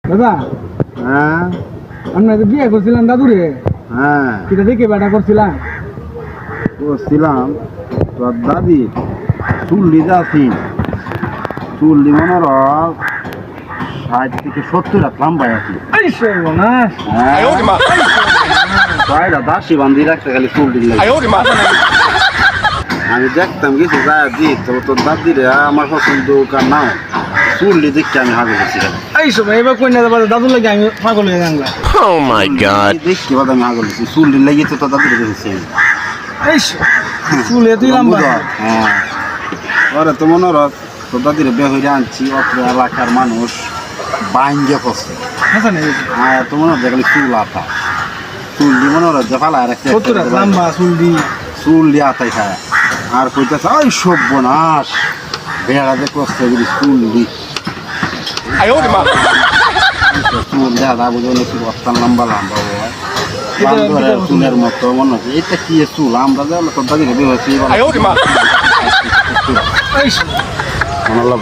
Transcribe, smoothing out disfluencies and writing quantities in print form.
দাদা হ্যাঁ আমরা তো বিয়ে করছিলাম দাদুরে হ্যাঁ এটা দেখে বেটা করছিলাম করছিলাম তোর দাদি চুল্লি যাচ্ছি চুল্লি মনে রক 60 থেকে 70 হাত লম্বায় আছি এই সর্বনাশ দাসি বান্ধি রাখতে খালি চুল্লি আমি দেখতাম কিছু যায় দি তোর দাদিরে আমার পছন্দ নাও চুল্লি দেখতে আমি হাগে গেছি এই সময় এবার কই না দাদুর লাগে আমি পাগল হয়ে গেলাম Oh my god. দেখতে বাদ আমি হাগে গেছি চুল্লি লেগে তো তোর দাদিরে দেখেছি এই চুলে তুই লম্বা হ্যাঁ ওরে তো মনে রক তোর দাদিরে বে হইরে আনছি অত্র এলাকার মানুষ বাইঙ্গে করছে হাসা নেই হ্যাঁ তো মনে হচ্ছে খালি চুল আতা চুল্লি মনে হচ্ছে যে ফালা রাখতে সত্তর লম্বা চুল দি চুল্লি আতাই খায় আর কইতেছে ওই সর্বনাশ বেড়া যে করছে চুল্লি চুল দেখা বুঝে চুল অস্তান লম্বা লম্বা বান্দরের চুলের মতো মনে হচ্ছে এটা কি চুল আমরা যে তোর দাদিকে বের হচ্ছি এই মনে